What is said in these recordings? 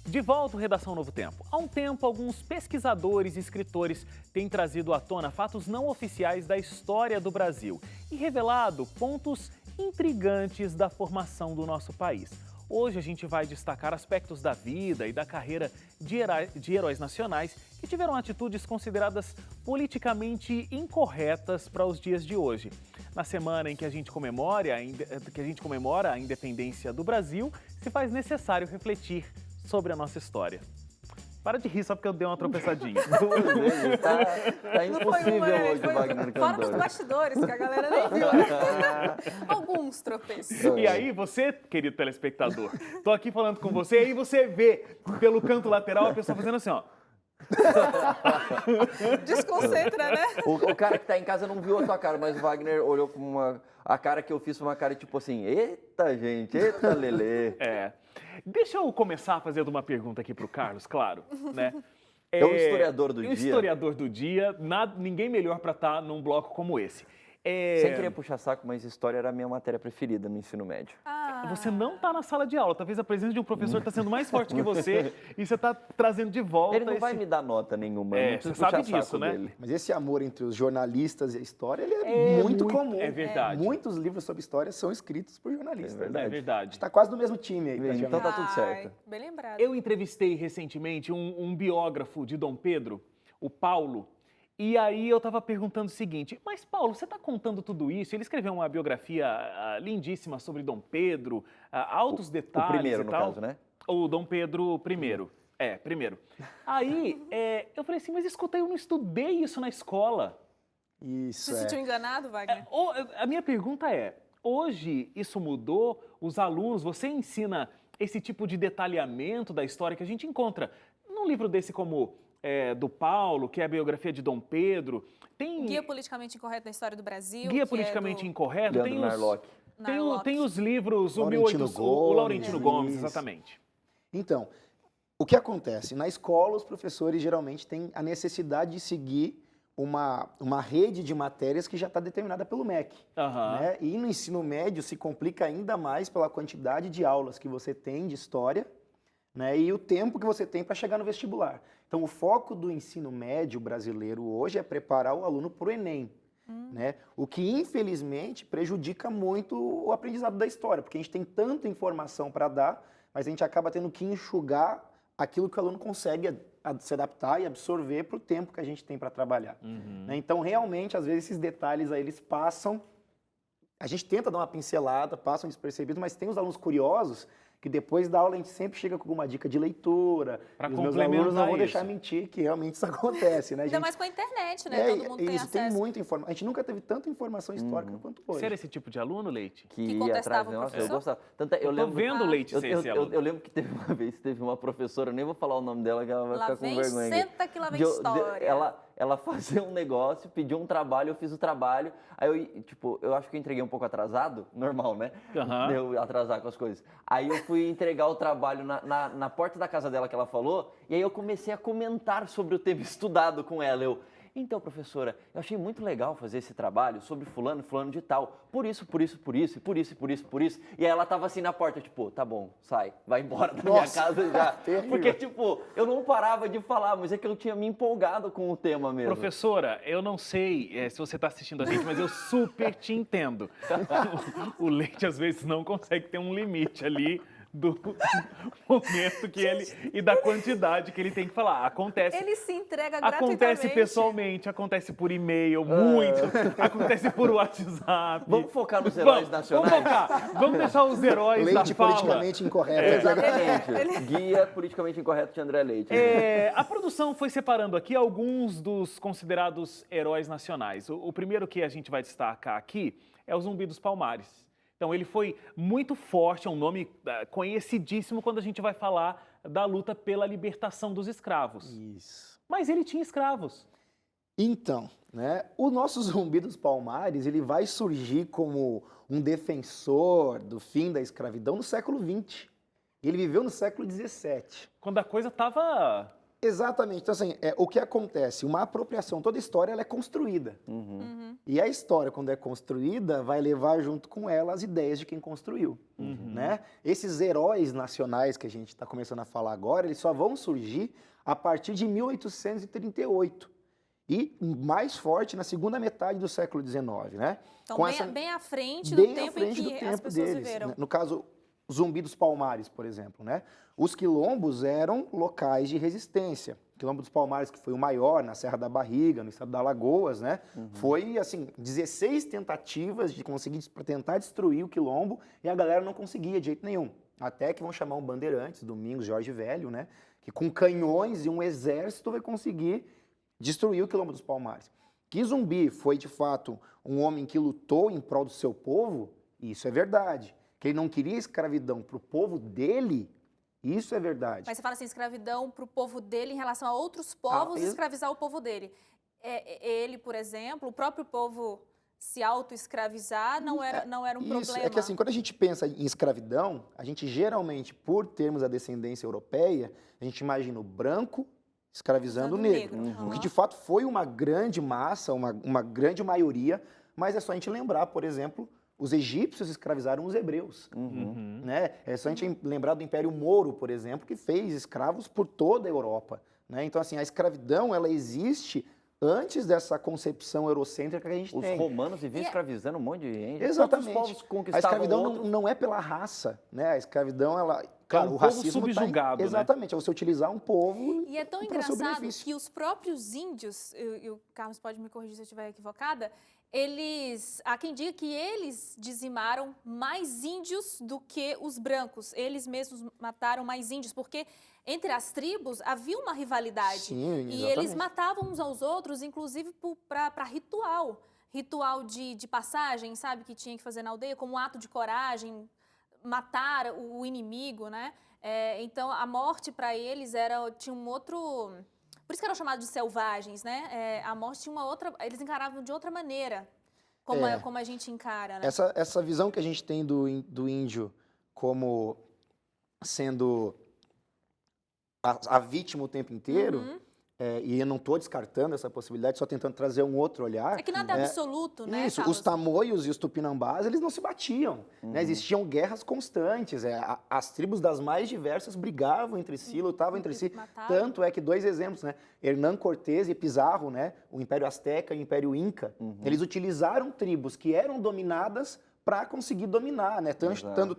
De volta ao Redação Novo Tempo. Há um tempo, alguns pesquisadores e escritores têm trazido à tona fatos não oficiais da história do Brasil e revelado pontos intrigantes da formação do nosso país. Hoje a gente vai destacar aspectos da vida e da carreira de heróis nacionais que tiveram atitudes consideradas politicamente incorretas para os dias de hoje. Na semana em que a gente comemora a independência do Brasil, se faz necessário refletir sobre a nossa história. Para de rir só porque eu dei uma tropeçadinha. Tá impossível hoje, Wagner Candor. Fora dos bastidores, que a galera nem viu, né? Alguns tropeços. E aí, você, querido telespectador, tô aqui falando com você, e aí você vê pelo canto lateral a pessoa fazendo assim, ó. Desconcentra, né? O cara que tá em casa não viu a sua cara, mas o Wagner olhou com a cara que eu fiz, uma cara tipo assim, eita gente, eita lelê. Deixa eu começar fazendo uma pergunta aqui pro Carlos, claro, né? É o historiador do dia. O historiador do dia, ninguém melhor para estar num bloco como esse. Sem querer puxar saco, mas história era a minha matéria preferida no ensino médio. Você não está na sala de aula. Talvez a presença de um professor está sendo mais forte que você e você está trazendo de volta. Ele não vai me dar nota nenhuma. Não você sabe disso, né? Dele. Mas esse amor entre os jornalistas e a história, ele é muito comum. É verdade. Muitos livros sobre história são escritos por jornalistas. É verdade. A gente está quase no mesmo time aí. Então tá tudo certo. Bem lembrado. Eu entrevistei recentemente um biógrafo de Dom Pedro, o Paulo. E aí eu estava perguntando o seguinte, mas Paulo, você está contando tudo isso? Ele escreveu uma biografia lindíssima sobre Dom Pedro, altos detalhes o primeiro, e no tal. caso, né? O Dom Pedro I. Primeiro. Aí eu falei assim, mas escuta, eu não estudei isso na escola. Isso, Se sentiu enganado, Wagner? A minha pergunta é, hoje isso mudou? Os alunos, você ensina esse tipo de detalhamento da história que a gente encontra num livro desse como... do Paulo, que é a biografia de Dom Pedro. Tem Guia Politicamente Incorreto da História do Brasil. Guia Politicamente Incorreto. Leandro Narlock. Tem os livros, o Laurentino Gomes, exatamente. Então, o que acontece? Na escola, os professores geralmente têm a necessidade de seguir uma rede de matérias que já está determinada pelo MEC. Né? E no ensino médio se complica ainda mais pela quantidade de aulas que você tem de história, né, e o tempo que você tem para chegar no vestibular. Então, o foco do ensino médio brasileiro hoje é preparar o aluno para o Enem. Né? O que, infelizmente, prejudica muito o aprendizado da história, porque a gente tem tanta informação para dar, mas a gente acaba tendo que enxugar aquilo que o aluno consegue se adaptar e absorver para o tempo que a gente tem para trabalhar. Né? Então, realmente, às vezes, esses detalhes aí, eles passam... A gente tenta dar uma pincelada, passam despercebidos, mas tem os alunos curiosos que depois da aula a gente sempre chega com alguma dica de leitura. Para os meus alunos não vão deixar mentir que realmente isso acontece, né, gente? Ainda mais com a internet, né? Todo mundo tem acesso. Tem muita informação. A gente nunca teve tanta informação histórica quanto hoje. Você era esse tipo de aluno, Leite? Que contestava o Nossa, professor? eu gostava. Tanto é, eu tô vendo o Leite ser esse aluno. Eu lembro que teve uma vez, teve uma professora, eu nem vou falar o nome dela, que ela vai ficar com vergonha. Senta que lá vem história. Ela fazia um negócio, pediu um trabalho, eu fiz o trabalho. Aí eu acho que eu entreguei um pouco atrasado, normal, né? Eu atrasar com as coisas. Aí eu fui entregar o trabalho na porta da casa dela que ela falou, e aí eu comecei a comentar sobre o tema estudado com ela. Então, professora, eu achei muito legal fazer esse trabalho sobre fulano de tal. Por isso. E aí ela tava assim na porta, tipo, tá bom, sai, vai embora da minha casa já. Porque, tipo, eu não parava de falar, mas é que eu tinha me empolgado com o tema mesmo. Professora, eu não sei se você tá assistindo a gente, mas eu super te entendo. O Leite, às vezes, não consegue ter um limite ali do momento que e da quantidade que ele tem que falar. Acontece. Ele se entrega gratuitamente. Acontece pessoalmente, acontece por e-mail, muito. Acontece por WhatsApp. Vamos focar nos heróis nacionais? Vamos focar. Vamos deixar os heróis da fala. Politicamente incorreto. Exatamente. Guia Politicamente Incorreto de André Leite. A produção foi separando aqui alguns dos considerados heróis nacionais. O primeiro que a gente vai destacar aqui é o Zumbi dos Palmares. Então, ele foi muito forte, é um nome conhecidíssimo quando a gente vai falar da luta pela libertação dos escravos. Isso. Mas ele tinha escravos. Então, né, o nosso Zumbi dos Palmares, ele vai surgir como um defensor do fim da escravidão no século XX. Ele viveu no século XVII. Quando a coisa estava Exatamente. Então, assim, o que acontece? Uma apropriação, toda história ela é construída. E a história, quando é construída, vai levar junto com ela as ideias de quem construiu. Né? Esses heróis nacionais que a gente está começando a falar agora, eles só vão surgir a partir de 1838. E mais forte na segunda metade do século XIX, né? Então, bem à frente do tempo em que as pessoas deles, viveram. né? No caso, Zumbi dos Palmares, por exemplo, né? Os quilombos eram locais de resistência. O Quilombo dos Palmares, que foi o maior na Serra da Barriga, no estado da Alagoas, né? Foi, assim, 16 tentativas de conseguir para tentar destruir o quilombo e a galera não conseguia de jeito nenhum. Até que vão chamar um Bandeirantes, Domingos Jorge Velho, né? Que com canhões e um exército vai conseguir destruiu o Quilombo dos Palmares. Que Zumbi foi, de fato, um homem que lutou em prol do seu povo, isso é verdade. Que ele não queria escravidão para o povo dele, isso é verdade. Mas você fala assim, escravidão para o povo dele em relação a outros povos escravizar o povo dele. Ele, por exemplo, o próprio povo se auto-escravizar não era um problema. É que assim, quando a gente pensa em escravidão, a gente geralmente, por termos a descendência europeia, a gente imagina o branco escravizando o negro. O que de fato foi uma grande massa, uma grande maioria, mas é só a gente lembrar, por exemplo, os egípcios escravizaram os hebreus. Né? É só a gente lembrar do Império Moro, por exemplo, que fez escravos por toda a Europa. Né? Então, assim, a escravidão, ela existe antes dessa concepção eurocêntrica que a gente tem. Os romanos viviam escravizando um monte de gente. Exatamente. Todos os povos conquistavam a escravidão outros. não é pela raça, né? A escravidão, ela... Claro, o racismo subjugado, tá exatamente, é você utilizar um povo. E é tão engraçado que os próprios índios, e o Carlos pode me corrigir se eu estiver equivocada, há quem diga que eles dizimaram mais índios do que os brancos. Eles mesmos mataram mais índios, porque entre as tribos havia uma rivalidade. Sim, e eles matavam uns aos outros, inclusive para ritual. Ritual de passagem, sabe, que tinha que fazer na aldeia, como um ato de coragem, matar o inimigo, né? Então, a morte para eles tinha um outro... Por isso que eram chamados de selvagens, né? A morte tinha uma outra... Eles encaravam de outra maneira, como a gente encara, né? Essa visão que a gente tem do índio como sendo a vítima o tempo inteiro, e eu não estou descartando essa possibilidade, só tentando trazer um outro olhar. É que nada é absoluto, né, Isso, Carlos? os tamoios e os tupinambás, eles não se batiam. Né? Existiam guerras constantes. As tribos das mais diversas brigavam entre si, lutavam entre si. Matavam. Tanto é que, dois exemplos, né? Hernán Cortés e Pizarro, né? O Império Azteca e o Império Inca, eles utilizaram tribos que eram dominadas para conseguir dominar, né? Tanto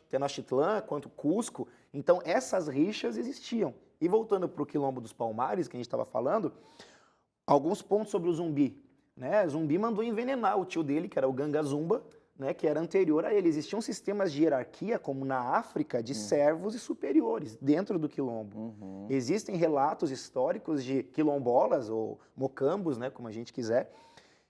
Tenochtitlan quanto Cusco. Então, essas rixas existiam. E voltando para o Quilombo dos Palmares, que a gente estava falando, alguns pontos sobre o Zumbi. Né? Zumbi mandou envenenar o tio dele, que era o Ganga Zumba, né? Que era anterior a ele. Existiam sistemas de hierarquia, como na África, de servos e superiores, dentro do Quilombo. Existem relatos históricos de quilombolas, ou mocambos, né? Como a gente quiser,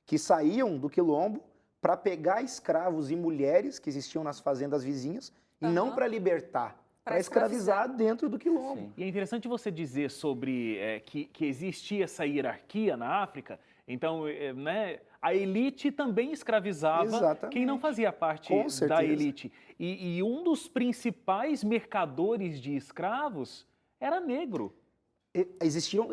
que saíam do Quilombo para pegar escravos e mulheres que existiam nas fazendas vizinhas, e não para libertar, para escravizar dentro do Quilombo. Sim. E é interessante você dizer sobre que existia essa hierarquia na África. Então, né, a elite também escravizava quem não fazia parte da elite. E um dos principais mercadores de escravos era negro. Existiram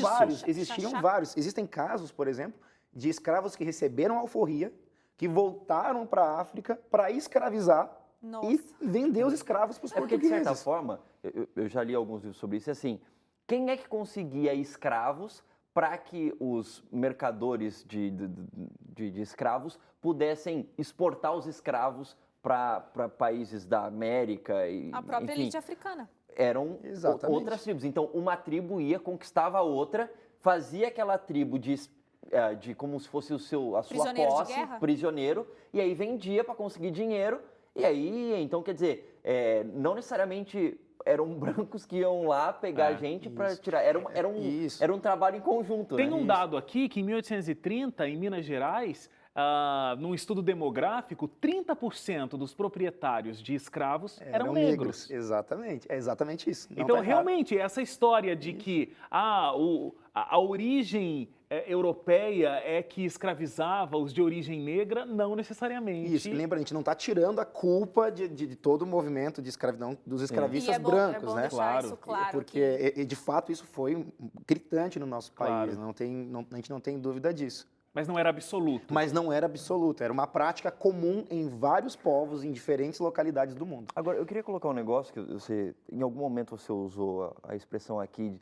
vários. Existem casos, por exemplo, de escravos que receberam alforria, que voltaram para a África para escravizar. Nossa. E vender os escravos para os portugueses. Porque, de certa forma, eu já li alguns livros sobre isso, assim, quem é que conseguia escravos para que os mercadores de escravos pudessem exportar os escravos para países da América? A própria elite africana. Eram outras tribos. Então, uma tribo ia, conquistava a outra, fazia aquela tribo de como se fosse a sua posse, prisioneiro, e aí vendia para conseguir dinheiro. E aí, então, quer dizer, não necessariamente eram brancos que iam lá pegar gente para tirar. Era um trabalho em conjunto. Tem um dado aqui que em 1830, em Minas Gerais, num estudo demográfico, 30% dos proprietários de escravos eram negros. Exatamente, é exatamente isso. Não Então, tá realmente, essa história de que a origem europeia é que escravizava os de origem negra, não necessariamente. Isso, lembra, a gente não está tirando a culpa de todo o movimento de escravidão dos escravistas brancos, né? Claro. Isso claro. Porque, de fato, isso foi gritante no nosso país, a gente não tem dúvida disso. Mas não era absoluto. Mas não era absoluto, era uma prática comum em vários povos, em diferentes localidades do mundo. Agora, eu queria colocar um negócio que você, em algum momento você usou a expressão aqui,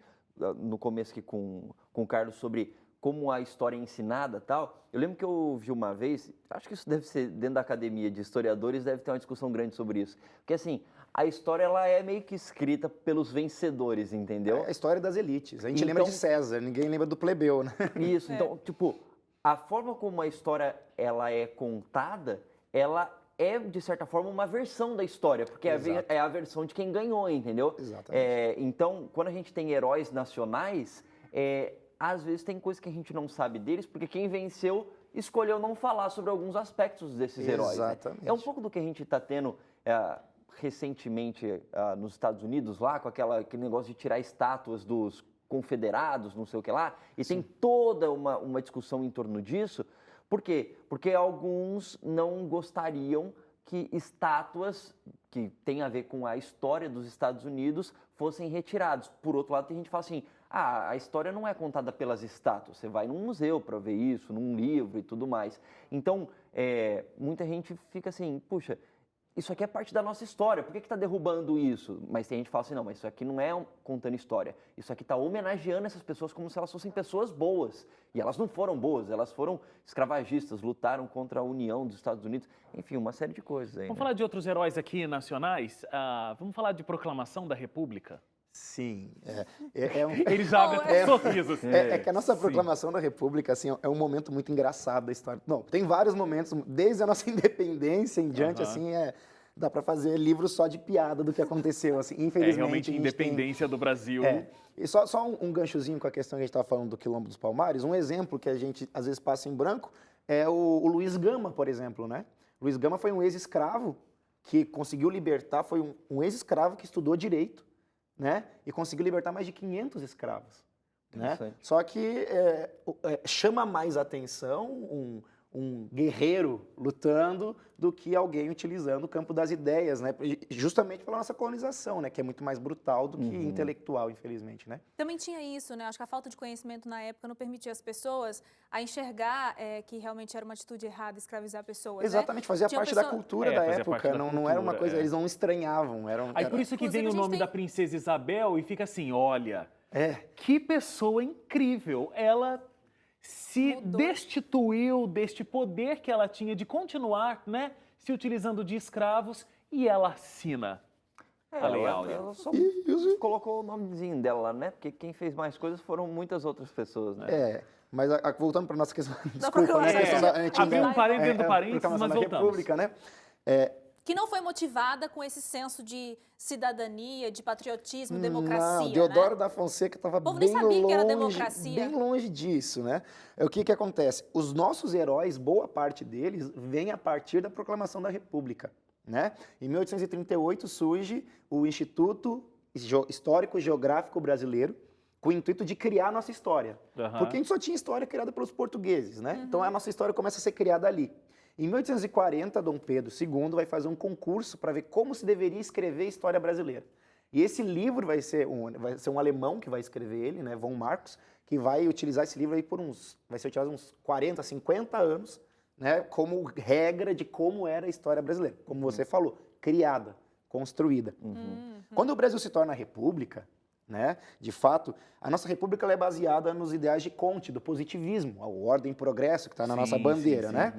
no começo aqui com o Carlos, sobre como a história é ensinada e tal. Eu lembro que eu vi uma vez, acho que isso deve ser dentro da academia de historiadores, deve ter uma discussão grande sobre isso. Porque assim, a história ela é meio que escrita pelos vencedores, entendeu? É a história das elites. A gente lembra de César, ninguém lembra do plebeu, né? Isso, então, tipo, a forma como a história ela é contada, ela é, de certa forma, uma versão da história, porque é a versão de quem ganhou, entendeu? Exatamente. Então, quando a gente tem heróis nacionais, às vezes tem coisas que a gente não sabe deles, porque quem venceu escolheu não falar sobre alguns aspectos desses heróis. Exatamente. Né? É um pouco do que a gente está tendo recentemente nos Estados Unidos, lá, com aquele negócio de tirar estátuas dos confederados, não sei o que lá, e tem toda uma discussão em torno disso. Por quê? Porque alguns não gostariam que estátuas que têm a ver com a história dos Estados Unidos fossem retirados. Por outro lado, tem gente que fala assim, a história não é contada pelas estátuas, você vai num museu para ver isso, num livro e tudo mais. Então, muita gente fica assim, puxa, isso aqui é parte da nossa história, por que está derrubando isso? Mas tem gente que fala assim, não, mas isso aqui não é contando história, isso aqui está homenageando essas pessoas como se elas fossem pessoas boas. E elas não foram boas, elas foram escravagistas, lutaram contra a União dos Estados Unidos, enfim, uma série de coisas aí. Vamos falar de outros heróis aqui nacionais? Vamos falar de Proclamação da República? Sim. Ele já abre até sorrisos. É que a nossa Proclamação da República assim, é um momento muito engraçado da história. Não, tem vários momentos, desde a nossa independência em diante, assim, dá para fazer livros só de piada do que aconteceu, assim, infelizmente. Realmente, a independência do Brasil. E só um ganchozinho com a questão que a gente estava falando do Quilombo dos Palmares, um exemplo que a gente às vezes passa em branco é o Luiz Gama, por exemplo, né? Luiz Gama foi um ex-escravo que conseguiu libertar, foi um ex-escravo que estudou direito, né? E conseguiu libertar mais de 500 escravos. Né? Só que chama mais atenção um guerreiro lutando do que alguém utilizando o campo das ideias, né? Justamente pela nossa colonização, né? Que é muito mais brutal do que intelectual, infelizmente, né? Também tinha isso, né? Acho que a falta de conhecimento na época não permitia as pessoas a enxergar que realmente era uma atitude errada escravizar pessoas. Exatamente, fazia parte da cultura da época, não era uma coisa, eles não estranhavam. Aí por isso que vem o nome da princesa Isabel e fica assim, olha, que pessoa incrível, ela se destituiu deste poder que ela tinha de continuar, né, se utilizando de escravos e ela assina a Lei Áurea. Ela só colocou o nomezinho dela lá, né? Porque quem fez mais coisas foram muitas outras pessoas, né? Mas voltando para a nossa questão, desculpa, nessa questão da antiga... Havia um parênteses dentro do parênteses, mas voltamos. República, né? Que não foi motivada com esse senso de cidadania, de patriotismo, democracia, não, Deodoro da Fonseca estava bem longe disso, né? O que acontece? Os nossos heróis, boa parte deles, vem a partir da Proclamação da República, né? Em 1838 surge o Instituto Histórico Geográfico Brasileiro, com o intuito de criar a nossa história. Porque a gente só tinha história criada pelos portugueses, né? Então a nossa história começa a ser criada ali. Em 1840, Dom Pedro II vai fazer um concurso para ver como se deveria escrever a história brasileira. E esse livro vai ser um alemão que vai escrever ele, né, von Marcus, que vai utilizar esse livro aí vai ser utilizado uns 40, 50 anos, né, como regra de como era a história brasileira. Como você falou, criada, construída. Quando o Brasil se torna república, né, de fato, a nossa república ela é baseada nos ideais de Comte, do positivismo, a ordem e progresso que está na nossa bandeira, né?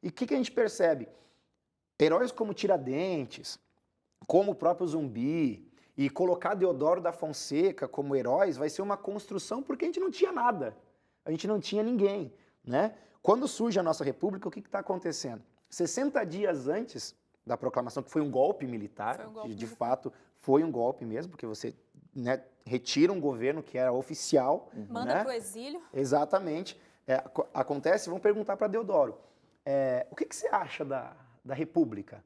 E o que a gente percebe? Heróis como Tiradentes, como o próprio Zumbi, e colocar Deodoro da Fonseca como heróis vai ser uma construção porque a gente não tinha nada, a gente não tinha ninguém, né? Quando surge a nossa república, o que está acontecendo? 60 dias antes da proclamação, que foi um golpe militar, de fato foi um golpe mesmo, porque você retira um governo que era oficial. Manda para o exílio. Exatamente. Acontece, vão perguntar para Deodoro, o que você acha da República?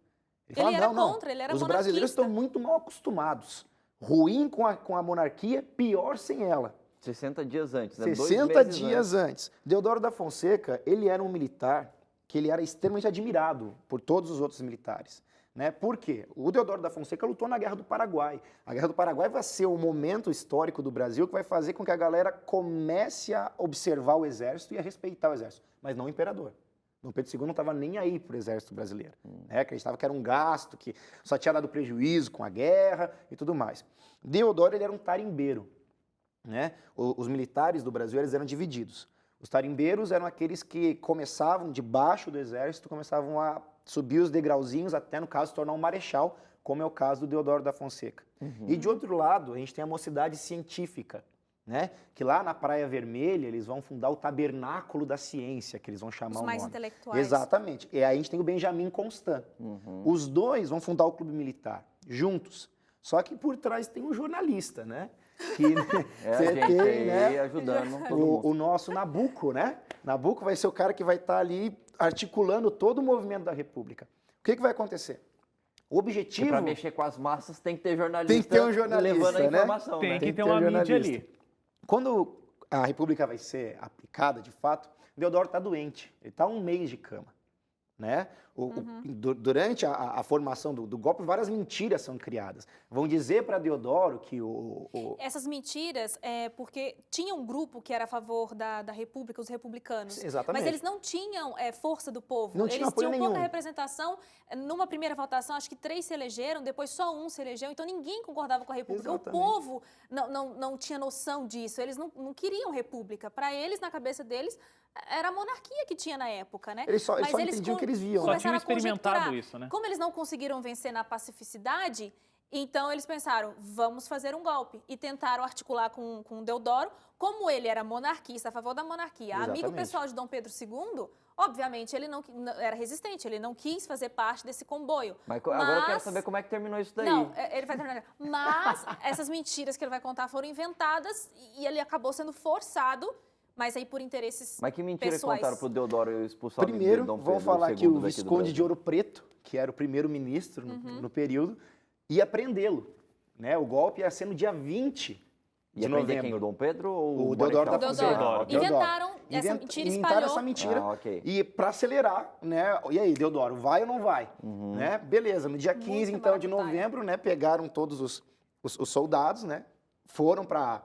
Ele era contra, ele era os monarquista. brasileiros estão muito mal acostumados. Ruim com a monarquia, pior sem ela. 60 dias antes, né? 60 dias antes. Deodoro da Fonseca, ele era um militar que ele era extremamente admirado por todos os outros militares. Né? Por quê? O Deodoro da Fonseca lutou na Guerra do Paraguai. A Guerra do Paraguai vai ser o momento histórico do Brasil que vai fazer com que a galera comece a observar o exército e a respeitar o exército, mas não o imperador. Dom Pedro II não estava nem aí para o exército brasileiro. Né? Acreditava que era um gasto, que só tinha dado prejuízo com a guerra e tudo mais. Deodoro ele era um tarimbeiro. Né? Os militares do Brasil eles eram divididos. Os tarimbeiros eram aqueles que começavam debaixo do exército, começavam a subir os degrauzinhos até, no caso, se tornar um marechal, como é o caso do Deodoro da Fonseca. E de outro lado, a gente tem a Mocidade Científica, né? Que lá na Praia Vermelha eles vão fundar o Tabernáculo da Ciência, que eles vão chamar Os o mais nome. intelectuais. Exatamente. E aí a gente tem o Benjamin Constant. Os dois vão fundar o Clube Militar, juntos. Só que por trás tem um jornalista, né? Que você tem, né? Ajudando o nosso Nabuco, né? Nabuco vai ser o cara que vai estar ali articulando todo o movimento da República. O que vai acontecer? O objetivo... Para mexer com as massas tem que ter jornalista, tem que ter um jornalista, levando a informação, Tem né? que ter uma mídia ali. Quando a República vai ser aplicada, de fato, Deodoro está doente. Ele está 1 mês de cama. Né? Durante a formação do golpe, várias mentiras são criadas. Vão dizer para Deodoro que Essas mentiras é porque tinha um grupo que era a favor da República, os republicanos. Exatamente. Mas eles não tinham força do povo. Não eles tinham apoio tinham pouca nenhum. representação. Numa primeira votação, acho que 3 se elegeram, depois só 1 se elegeu. Então ninguém concordava com a República. Exatamente. O povo não tinha noção disso. Eles não queriam República. Para eles, na cabeça deles, era a monarquia que tinha na época, né? Eles só entendiam o que eles viam. Só tinham experimentado isso, né? Como eles não conseguiram vencer na pacificidade, então eles pensaram, vamos fazer um golpe. E tentaram articular com o Deodoro. Como ele era monarquista, a favor da monarquia, Exatamente. amigo pessoal de Dom Pedro II, obviamente ele não era resistente, ele não quis fazer parte desse comboio. Mas agora eu quero saber como é que terminou isso daí. Não, ele vai terminar. Mas essas mentiras que ele vai contar foram inventadas e ele acabou sendo forçado. Mas aí por interesses Mas que mentira pessoais. que contaram pro Deodoro expulsar Primeiro, o Dom Pedro vão falar II que o daqui do Visconde Brasil? de Ouro Preto, que era o primeiro-ministro no período, ia prendê-lo. Né? O golpe ia ser no dia 20 de Ia prender novembro. quem? O Dom Pedro ou O Deodoro da Marechal? Fonseca. Deodoro. Inventaram essa mentira, espalhou. essa mentira. Ok. E para acelerar, né? E aí, Deodoro, vai ou não vai? Né? Beleza, no dia 15, então, de maracutaia. novembro, né? Pegaram todos os soldados, né? Foram para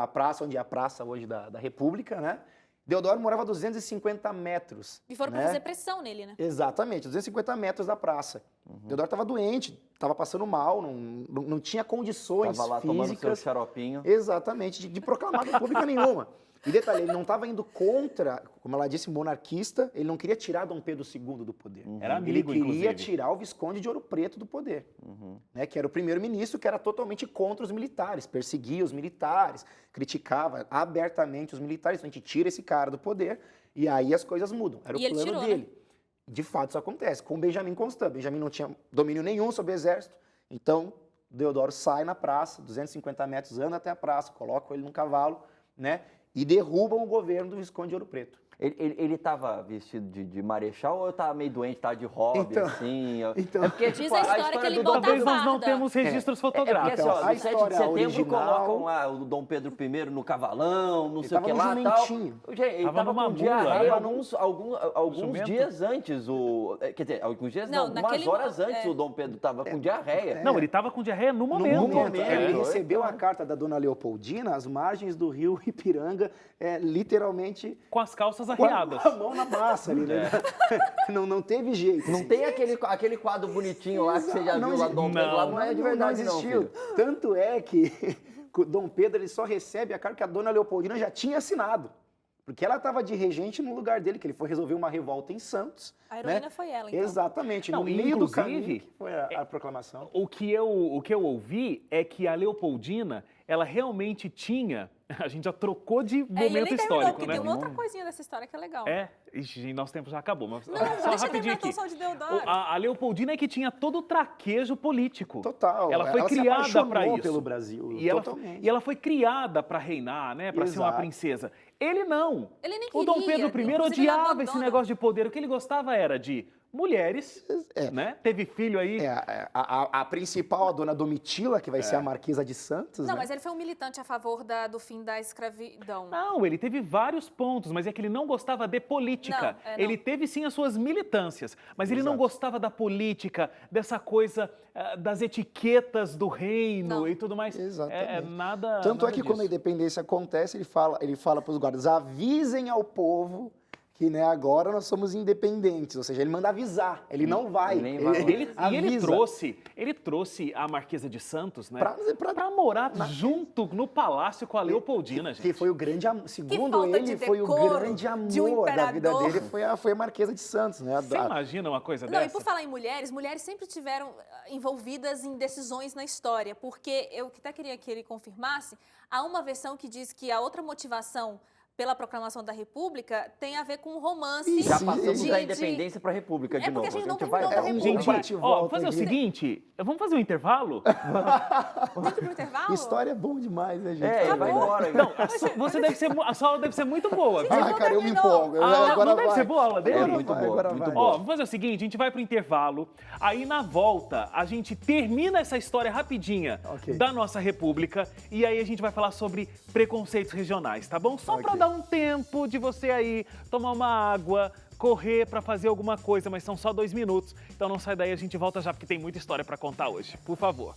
a praça, onde é a praça hoje da República, né? Deodoro morava a 250 metros. E foram né? para fazer pressão nele, né? Exatamente, 250 metros da praça. Deodoro estava doente, estava passando mal, não tinha condições Tava lá tomando seu físicas. xaropinho. Exatamente, de proclamar república nenhuma. E detalhe, ele não estava indo contra, como ela disse, monarquista, ele não queria tirar Dom Pedro II do poder. Era amigo, ele queria inclusive. tirar o Visconde de Ouro Preto do poder. Né, que era o primeiro-ministro que era totalmente contra os militares, perseguia os militares, criticava abertamente os militares. Então a gente tira esse cara do poder e aí as coisas mudam. Era o E ele plano tirou, dele. né? De fato, isso acontece. Com Benjamin Constant. Benjamin não tinha domínio nenhum sobre o exército. Então, Deodoro sai na praça, 250 metros, anda até a praça, coloca ele num cavalo, né? E derrubam o governo do Visconde de Ouro Preto. Ele estava vestido de marechal ou estava meio doente, estava de hobby, Então, assim? então- É porque, Diz a história que ele do bota Dom Talvez Pedro... nós não farda. temos registros É porque fotográficos. assim, ó, a no 7 de história setembro original- colocam lá o Dom Pedro I no cavalão, não Ele sei o que tava lá no e tal. jumentinho. Gente, ele Tava estava numa com mula, diarreia né? alguns Jumento? dias antes. Quer dizer, alguns dias não, Não, algumas naquele horas mo- antes é. o Dom Pedro estava com diarreia. Não, ele estava com diarreia no No momento. momento, É, ele doido. recebeu a carta da dona Leopoldina às margens do rio Ipiranga, literalmente Com as calças com arreadas. a mão na massa ali, né? Não teve jeito. Não tem aquele quadro bonitinho lá que você já Não viu lá exi- do Dom Pedro, lá não é de verdade não, existiu. filho. Tanto é que o Dom Pedro ele só recebe a carta que a dona Leopoldina já tinha assinado. Porque ela estava de regente no lugar dele, que ele foi resolver uma revolta em Santos. A heroína né? foi ela, então. Exatamente, Não, no meio do inclusive, caminho que foi a proclamação. O que eu ouvi é que a Leopoldina, ela realmente tinha A gente já trocou de E momento ele histórico, porque né? tem uma outra coisinha dessa história que é legal. Ixi, nosso tempo já acabou. Mas Não, só deixa eu rapidinho terminar aqui. só de Deodoro. A Leopoldina é que tinha todo o traquejo político. Total. Ela foi criada para isso. Pelo Brasil. E ela foi criada para reinar, né? Para ser uma princesa. Ele não. Ele nem O Dom queria, Pedro I inclusive, ele odiava esse abandona. negócio de poder. O que ele gostava era de mulheres, né? Teve filho aí. A principal, a dona Domitila, que vai ser a Marquesa de Santos, Não, né? mas ele foi um militante a favor do fim da escravidão. Não, ele teve vários pontos, mas é que ele não gostava de política. Não. Ele teve sim as suas militâncias, mas ele não Exato. gostava da política, dessa coisa das etiquetas do reino Não. e tudo mais. Exatamente. Nada. Tanto nada é que quando a disso. independência acontece, ele fala para os guardas, avisem ao povo que, né, agora nós somos independentes. Ou seja, ele manda avisar, ele não vai. Ele nem vai. E ele avisa. trouxe a Marquesa de Santos, né? Pra- Pra morar junto no palácio com a Leopoldina, gente. Que foi o grande amor, segundo falta de ele, foi o decoro grande amor de um da vida imperador. dele, foi a Marquesa de Santos, né? Você imagina uma coisa Não, dessa? e por falar em mulheres sempre tiveram envolvidas em decisões na história, porque eu até queria que ele confirmasse, há uma versão que diz que a outra motivação pela proclamação da República tem a ver com o romance. Já Sim, passamos de- da de- independência para a República de É porque novo. a gente não vai terminou da voltar. República. Gente, bate e ó, volta fazer o aqui. seguinte, vamos fazer um intervalo? Tem que ir pro intervalo? História é bom demais, né, gente? Ele vai embora. Não, a sua aula deve ser muito boa, viu? Ah, cara, eu me terminou. empolgo. Não deve vai. ser boa a aula dele? Agora Muito vai, boa, agora muito vai. boa. Ó, vamos fazer o seguinte, a gente vai pro intervalo, aí na volta a gente termina essa história rapidinha Ok. da nossa república e aí a gente vai falar sobre preconceitos regionais, tá bom? Só pra Ok. dar um tempo de você aí tomar uma água, correr pra fazer alguma coisa, mas são só 2 minutos. Então não sai daí, a gente volta já porque tem muita história pra contar hoje. Por favor.